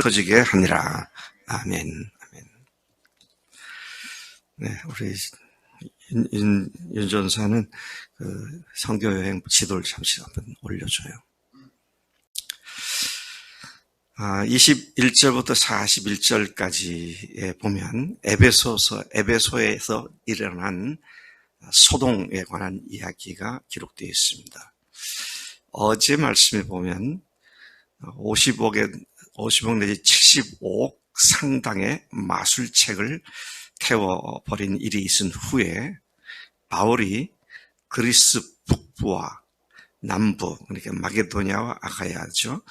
커지게 하니라. 아멘. 아멘. 네, 우리 윤 전사는 그 선교여행 지도를 잠시 한번 올려줘요. 21절부터 41절까지에 보면 에베소에서 일어난 소동에 관한 이야기가 기록되어 있습니다. 어제 말씀에 보면 50억 내지 75억 상당의 마술책을 태워버린 일이 있은 후에 바울이 그리스 북부와 남부, 그러니까 마게도냐와 아가야죠,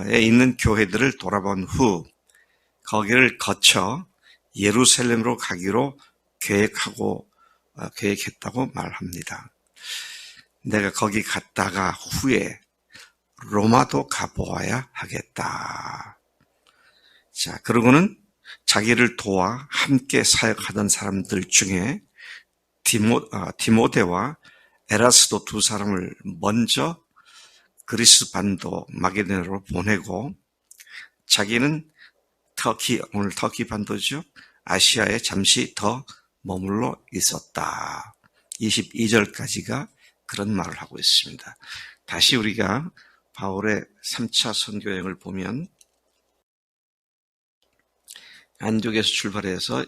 에 있는 교회들을 돌아본 후 거기를 거쳐 예루살렘으로 가기로 계획했다고 말합니다. 내가 거기 갔다가 후에 로마도 가보아야 하겠다. 자, 그러고는 자기를 도와 함께 사역하던 사람들 중에 디모데와 에라스도 두 사람을 먼저 그리스 반도 마게도냐로 보내고 자기는 오늘 터키 반도죠, 아시아에 잠시 더 머물러 있었다. 22절까지가 그런 말을 하고 있습니다. 다시 우리가 바울의 3차 선교여행을 보면 안디옥에서 출발해서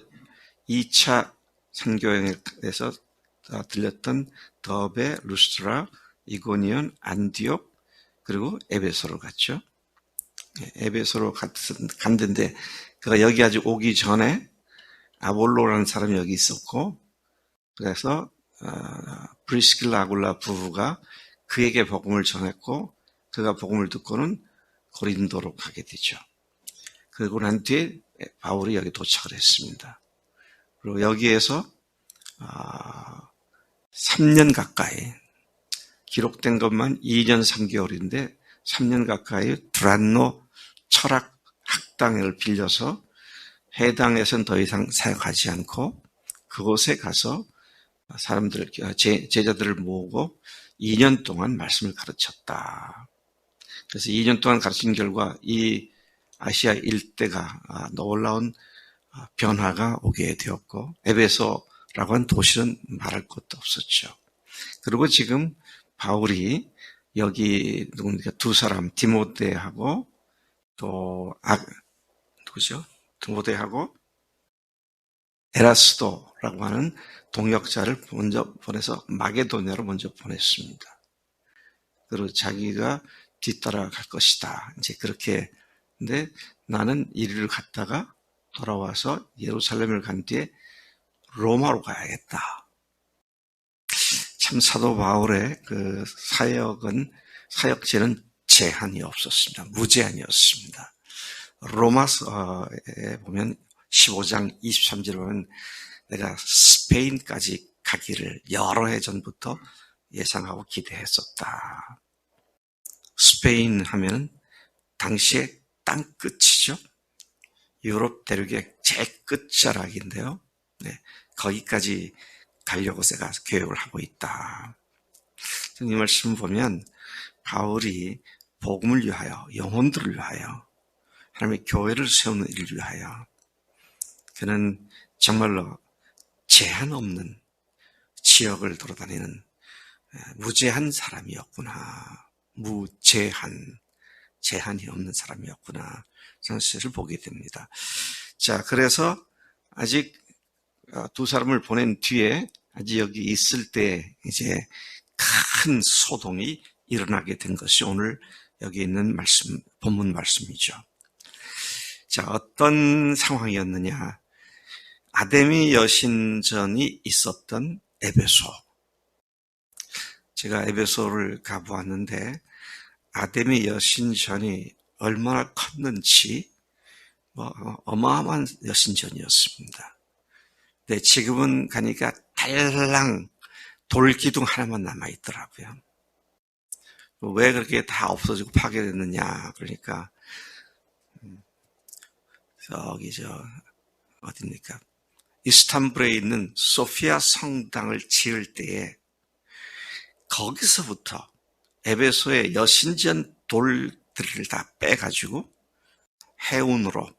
2차 선교여행에서 들렸던 더베, 루스트라, 이고니온, 안디옥, 그리고 에베소로 갔죠. 에베소로 갔는데 그가 여기 아직 오기 전에 아볼로라는 사람이 여기 있었고, 그래서 브리스길라 아굴라 부부가 그에게 복음을 전했고 그가 복음을 듣고는 고린도로 가게 되죠. 그리고 난 뒤에 바울이 여기 도착을 했습니다. 그리고 여기에서 3년 가까이, 기록된 것만 2년 3개월인데 3년 가까이 두란노 철학 학당을 빌려서 해당에서는 더 이상 사역하지 않고 그곳에 가서 제자들을 모으고 2년 동안 말씀을 가르쳤다. 그래서 2년 동안 가르친 결과 이 아시아 일대가 놀라운 변화가 오게 되었고, 에베소라고 하는 도시는 말할 것도 없었죠. 그리고 지금 바울이 여기 두 사람, 디모데하고 또 누구죠? 디모데하고 에라스도라고 하는 동역자를 먼저 보내서 마게도냐로 먼저 보냈습니다. 그리고 자기가 뒤따라 갈 것이다. 이제 그렇게. 근데 나는 이리를 갔다가 돌아와서 예루살렘을 간 뒤에 로마로 가야겠다. 참 사도 바울의 그 사역제는 제한이 없었습니다. 무제한이었습니다. 로마서에 보면 15장 23절에 보면 내가 스페인까지 가기를 여러 해 전부터 예상하고 기대했었다. 스페인 하면 당시에 땅끝이죠. 유럽 대륙의 제 끝자락인데요. 네, 거기까지 가려고 제가 계획을 하고 있다. 이 말씀을 보면 바울이 복음을 위하여, 영혼들을 위하여, 하나님의 교회를 세우는 일을 위하여 그는 정말로 제한 없는 지역을 돌아다니는 무제한 사람이었구나. 제한이 없는 사람이었구나. 저는 사실을 보게 됩니다. 자, 그래서 아직 두 사람을 보낸 뒤에 아직 여기 있을 때 이제 큰 소동이 일어나게 된 것이 오늘 여기 있는 본문 말씀이죠. 자, 어떤 상황이었느냐. 아데미 여신전이 있었던 에베소. 제가 에베소를 가보았는데 아데미 여신전이 얼마나 컸는지 어마어마한 여신전이었습니다. 근데 지금은 가니까 달랑 돌기둥 하나만 남아있더라고요. 왜 그렇게 다 없어지고 파괴됐느냐. 그러니까 저기 어딥니까? 이스탄불에 있는 소피아 성당을 지을 때에 거기서부터 에베소의 여신전 돌들을 다 빼가지고 해운으로,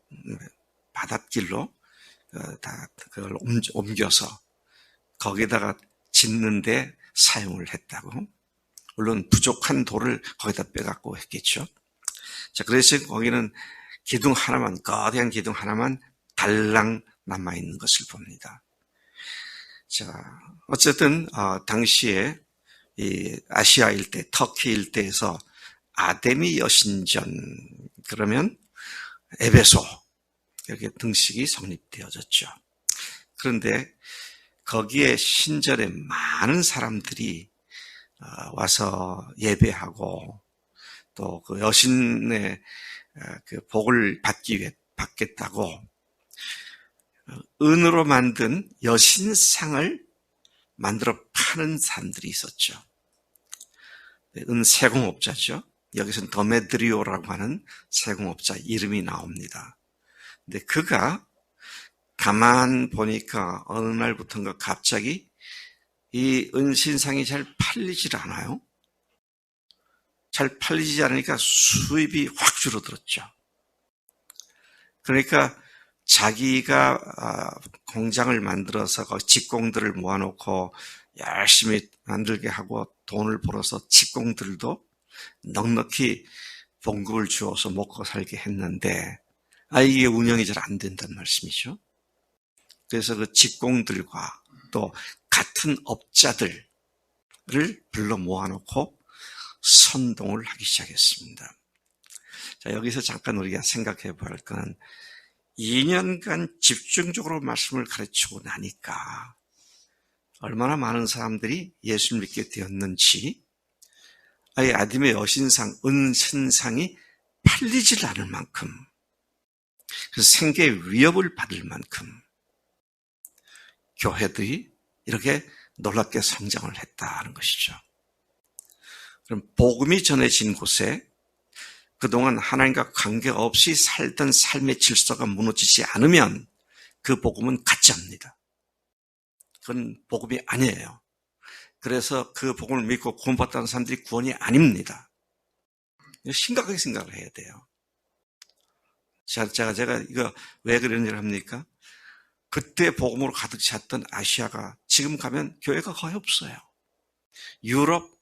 바닷길로 다 그걸 옮겨서 거기다가 짓는데 사용을 했다고. 물론 부족한 돌을 거기다 빼갖고 했겠죠. 자, 그래서 거기는 기둥 하나만, 거대한 기둥 하나만 달랑 남아있는 것을 봅니다. 자, 어쨌든, 당시에 이 아시아 일대, 터키 일대에서 아데미 여신전, 그러면 에베소, 여기 등식이 성립되어졌죠. 그런데 거기에 신전에 많은 사람들이 와서 예배하고 또 그 여신의 그 복을 받겠다고 은으로 만든 여신상을 만들어 파는 사람들이 있었죠. 은 세공업자죠. 여기서는 더메드리오라고 하는 세공업자 이름이 나옵니다. 근데 그가 가만 보니까 어느 날부터인가 갑자기 이 은신상이 잘 팔리질 않아요. 잘 팔리지 않으니까 수입이 확 줄어들었죠. 그러니까 자기가 공장을 만들어서 직공들을 모아놓고 열심히 만들게 하고 돈을 벌어서 직공들도 넉넉히 봉급을 주어서 먹고 살게 했는데 이게 운영이 잘 안 된다는 말씀이죠. 그래서 그 직공들과 또 같은 업자들을 불러 모아놓고 선동을 하기 시작했습니다. 자, 여기서 잠깐 우리가 생각해 볼 것은 2년간 집중적으로 말씀을 가르치고 나니까 얼마나 많은 사람들이 예수를 믿게 되었는지, 아데미 여신상, 은신상이 팔리질 않을 만큼, 그래서 생계 위협을 받을 만큼 교회들이 이렇게 놀랍게 성장을 했다는 것이죠. 그럼 복음이 전해진 곳에 그동안 하나님과 관계없이 살던 삶의 질서가 무너지지 않으면 그 복음은 가짜입니다. 그건 복음이 아니에요. 그래서 그 복음을 믿고 구원받다는 사람들이 구원이 아닙니다. 심각하게 생각을 해야 돼요. 제가 이거 왜 그런 일을 합니까? 그때 복음으로 가득 찼던 아시아가 지금 가면 교회가 거의 없어요. 유럽,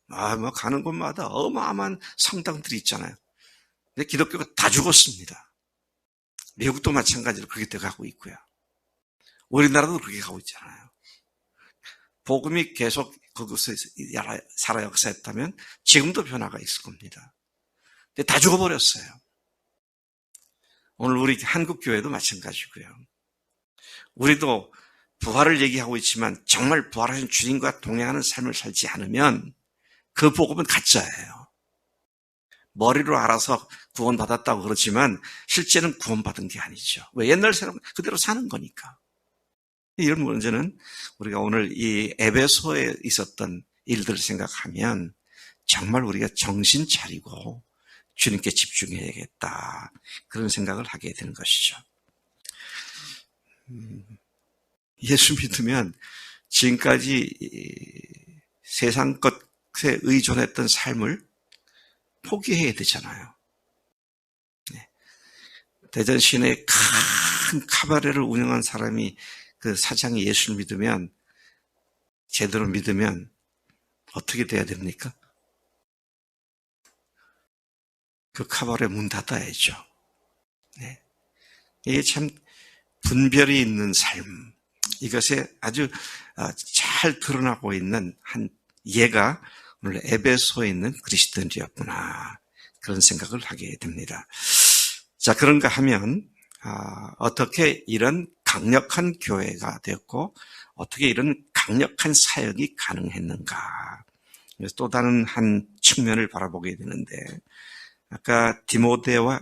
가는 곳마다 어마어마한 성당들이 있잖아요. 근데 기독교가 다 죽었습니다. 미국도 마찬가지로 그렇게 돼가고 있고요. 우리나라도 그렇게 가고 있잖아요. 복음이 계속 그곳에 살아 역사했다면 지금도 변화가 있을 겁니다. 근데 다 죽어버렸어요. 오늘 우리 한국교회도 마찬가지고요. 우리도 부활을 얘기하고 있지만 정말 부활하신 주님과 동행하는 삶을 살지 않으면 그 복음은 가짜예요. 머리로 알아서 구원받았다고 그러지만 실제는 구원받은 게 아니죠. 왜? 옛날 사람 그대로 사는 거니까. 이런 문제는 우리가 오늘 이 에베소에 있었던 일들을 생각하면 정말 우리가 정신 차리고 주님께 집중해야겠다. 그런 생각을 하게 되는 것이죠. 예수 믿으면 지금까지 세상 것에 의존했던 삶을 포기해야 되잖아요. 대전 시내에 큰 카바레를 운영한 사람이 그 사장이 예수를 믿으면, 제대로 믿으면 어떻게 돼야 됩니까? 그 카바레 문 닫아야죠. 네. 이게 참 분별이 있는 삶, 이것에 아주 잘 드러나고 있는 한 예가 오늘 에베소에 있는 그리스도인이었구나, 그런 생각을 하게 됩니다. 자, 그런가 하면 어떻게 이런 강력한 교회가 되었고 어떻게 이런 강력한 사역이 가능했는가. 그래서 또 다른 한 측면을 바라보게 되는데, 아까 디모데와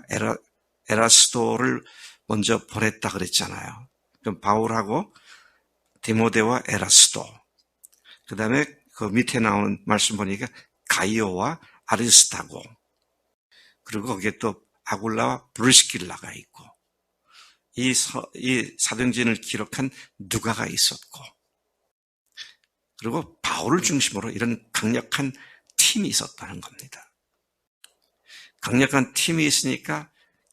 에라스도를 먼저 보냈다 그랬잖아요. 그럼 바울하고 디모데와 에라스도, 그 다음에 그 밑에 나오는 말씀 보니까 가이오와 아리스타고, 그리고 거기에 또 아굴라와 브리스길라가 있고, 이 사도행전을 기록한 누가가 있었고, 그리고 바울을 중심으로 이런 강력한 팀이 있었다는 겁니다. 강력한 팀이 있으니까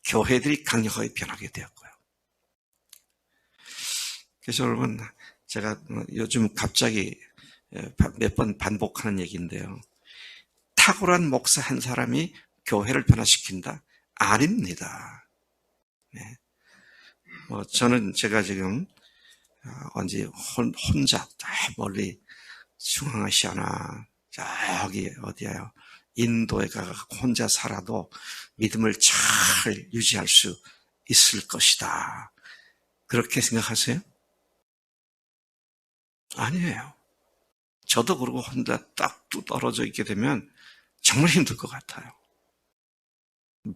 교회들이 강력하게 변하게 되었고요. 그래서 여러분, 제가 요즘 갑자기 몇 번 반복하는 얘기인데요. 탁월한 목사 한 사람이 교회를 변화시킨다? 아닙니다. 네. 저는 제가 지금 언제 혼자 멀리 중앙아시아나 저기 어디야요? 인도에 가서 혼자 살아도 믿음을 잘 유지할 수 있을 것이다. 그렇게 생각하세요? 아니에요. 저도 그러고 혼자 딱 떨어져 있게 되면 정말 힘들 것 같아요.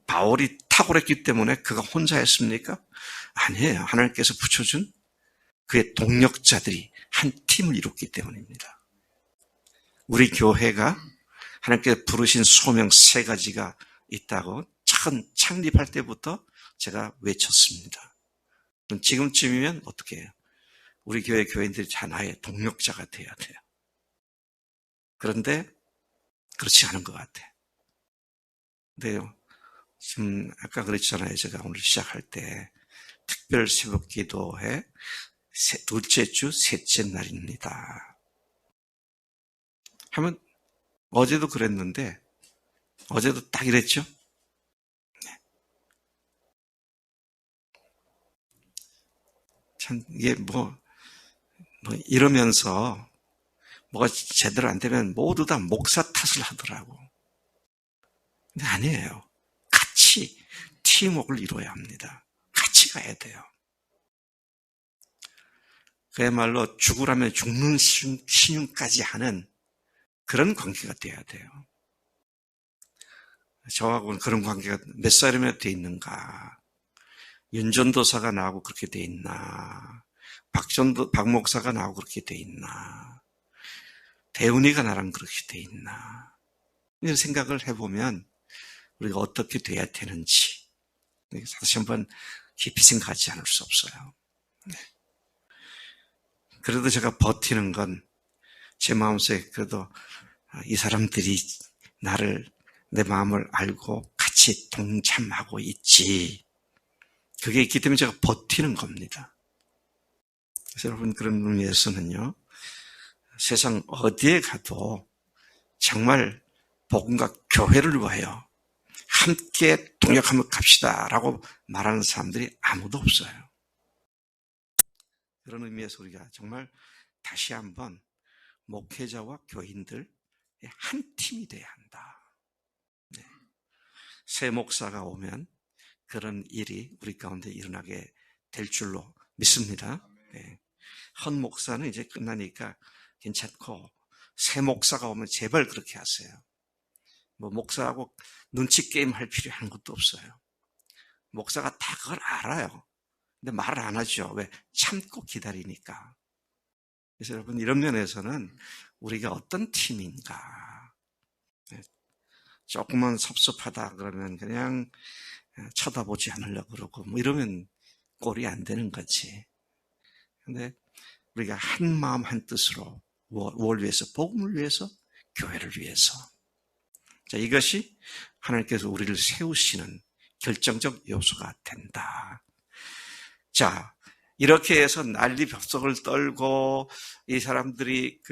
바울이 탁월했기 때문에 그가 혼자 했습니까? 아니에요. 하나님께서 붙여준 그의 동력자들이 한 팀을 이뤘기 때문입니다. 우리 교회가 하나님께서 부르신 소명 3가지가 있다고 창립할 때부터 제가 외쳤습니다. 그럼 지금쯤이면 어떻게 해요? 우리 교회 교인들이 하나의 동력자가 돼야 돼요. 그런데 그렇지 않은 것 같아요. 근데요, 지금 아까 그랬잖아요. 제가 오늘 시작할 때 특별 새벽 기도회 둘째 주 셋째 날입니다. 하면 어제도 그랬는데 어제도 딱 이랬죠? 네. 참 이게 이러면서 뭐가 제대로 안 되면 모두 다 목사 탓을 하더라고. 근데 아니에요. 같이 팀워크를 이루어야 합니다. 같이 가야 돼요. 그야말로 죽으라면 죽는 신용까지 하는 그런 관계가 돼야 돼요. 저하고는 그런 관계가 몇 살이면 돼 있는가? 윤전도사가 나하고 그렇게 돼 있나? 박 목사가 나하고 그렇게 돼 있나? 대운이가 나랑 그렇게 돼 있나? 이런 생각을 해보면 우리가 어떻게 돼야 되는지 다시 한번 깊이 생각하지 않을 수 없어요. 네. 그래도 제가 버티는 건 제 마음속에 그래도 이 사람들이 내 마음을 알고 같이 동참하고 있지. 그게 있기 때문에 제가 버티는 겁니다. 그래서 여러분 그런 의미에서는요. 세상 어디에 가도 정말 복음과 교회를 위하여 함께 동역하며 갑시다 라고 말하는 사람들이 아무도 없어요. 그런 의미에서 우리가 정말 다시 한번 목회자와 교인들 한 팀이 돼야 한다. 네. 새 목사가 오면 그런 일이 우리 가운데 일어나게 될 줄로 믿습니다. 네. 헌 목사는 이제 끝나니까 괜찮고 새 목사가 오면 제발 그렇게 하세요. 목사하고 눈치 게임 할 필요한 것도 없어요. 목사가 다 그걸 알아요. 근데 말을 안 하죠. 왜? 참고 기다리니까. 그래서 여러분 이런 면에서는 우리가 어떤 팀인가. 조금만 섭섭하다 그러면 그냥 쳐다보지 않으려고 그러고 이러면 꼴이 안 되는 거지. 근데 우리가 한 마음 한 뜻으로 뭘 위해서? 복음을 위해서, 교회를 위해서. 자, 이것이 하나님께서 우리를 세우시는 결정적 요소가 된다. 자, 이렇게 해서 난리 벽석을 떨고 이 사람들이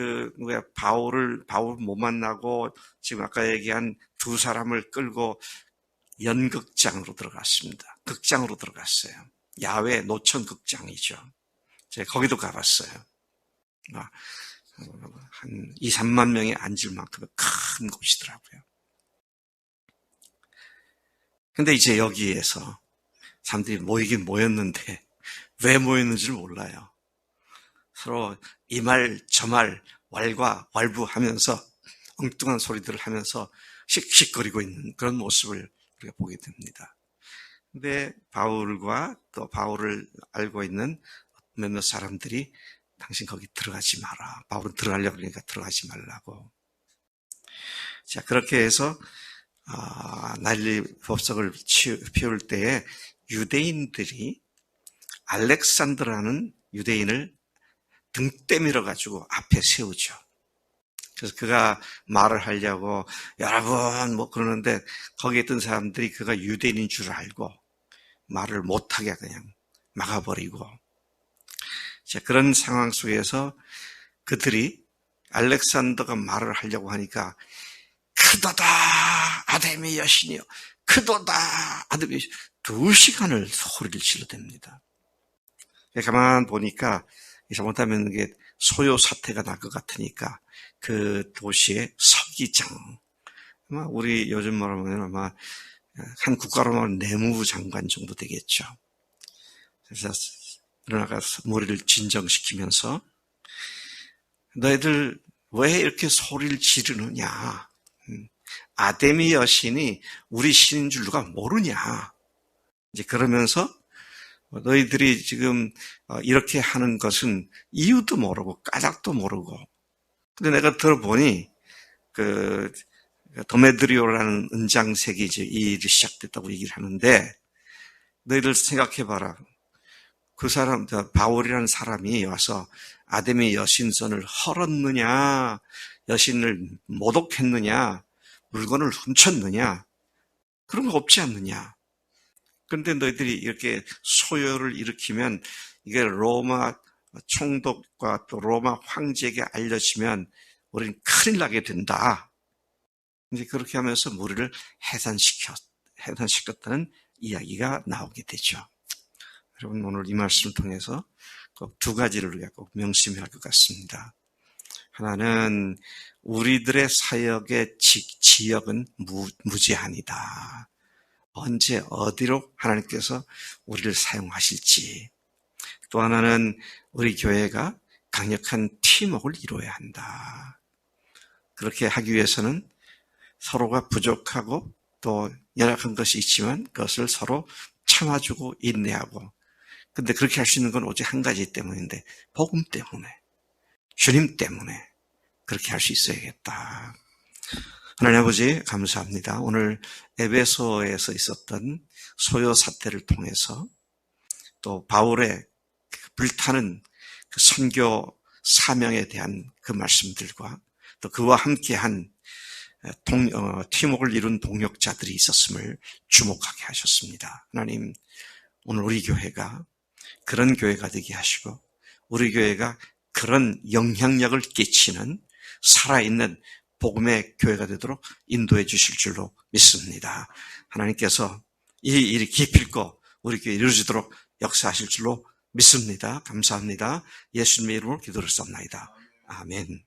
바울 못 만나고 지금 아까 얘기한 두 사람을 끌고 연극장으로 들어갔습니다. 극장으로 들어갔어요. 야외 노천 극장이죠. 제가 거기도 가봤어요. 한 2, 3만 명이 앉을 만큼의 큰 곳이더라고요. 근데 이제 여기에서 사람들이 모이긴 모였는데 왜 모였는지를 몰라요. 서로 이 말 저 말 왈가왈부하면서 엉뚱한 소리들을 하면서 씩씩거리고 있는 그런 모습을 우리가 보게 됩니다. 근데 바울과 또 바울을 알고 있는 몇몇 사람들이 당신 거기 들어가지 마라. 바울은 들어가려고 그러니까 들어가지 말라고. 자, 그렇게 해서 난리 법석을 피울 때에 유대인들이 알렉산더라는 유대인을 등 때밀어 가지고 앞에 세우죠. 그래서 그가 말을 하려고 여러분 그러는데 거기에 있던 사람들이 그가 유대인인 줄 알고 말을 못하게 그냥 막아버리고, 자, 그런 상황 속에서 그들이 알렉산더가 말을 하려고 하니까 크도다 아담의 여신이요, 크도다 아담의 여신, 2시간을 소리를 질러댑니다. 가만 보니까 잘못하면 이게 소요 사태가 날 것 같으니까 그 도시의 서기장, 아마 우리 요즘 말하면 아마 한 국가로 말하면 내무부 장관 정도 되겠죠. 그래서 일어나가서 머리를 진정시키면서 너희들 왜 이렇게 소리를 지르느냐? 아데미 여신이 우리 신인 줄 누가 모르냐? 이제 그러면서 너희들이 지금 이렇게 하는 것은 이유도 모르고 까닭도 모르고, 근데 내가 들어보니 그 도메드리오라는 은장색이 이제 이 일이 시작됐다고 얘기를 하는데, 너희들 생각해봐라. 그 사람, 바울이라는 사람이 와서 아담의 여신선을 헐었느냐, 여신을 모독했느냐, 물건을 훔쳤느냐, 그런 거 없지 않느냐. 그런데 너희들이 이렇게 소요를 일으키면 이게 로마 총독과 또 로마 황제에게 알려지면 우리는 큰일 나게 된다. 이제 그렇게 하면서 무리를 해산시켰다는 이야기가 나오게 되죠. 여러분, 오늘 이 말씀을 통해서 꼭 2가지를 우리가 꼭 명심해야 할 것 같습니다. 하나는 우리들의 사역의 지역은 무제한이다. 언제 어디로 하나님께서 우리를 사용하실지. 또 하나는 우리 교회가 강력한 팀워크를 이루어야 한다. 그렇게 하기 위해서는 서로가 부족하고 또 연약한 것이 있지만 그것을 서로 참아주고 인내하고, 근데 그렇게 할 수 있는 건 오직 한 가지 때문인데, 복음 때문에, 주님 때문에 그렇게 할 수 있어야겠다. 하나님 아버지, 감사합니다. 오늘 에베소에서 있었던 소요 사태를 통해서 또 바울의 불타는 그 선교 사명에 대한 그 말씀들과 또 그와 함께한 팀워크를 이룬 동역자들이 있었음을 주목하게 하셨습니다. 하나님, 오늘 우리 교회가 그런 교회가 되게 하시고 우리 교회가 그런 영향력을 끼치는 살아있는 복음의 교회가 되도록 인도해 주실 줄로 믿습니다. 하나님께서 이 일이 기필코 우리 교회에 이루어지도록 역사하실 줄로 믿습니다. 감사합니다. 예수님의 이름으로 기도를 쌉나이다. 아멘.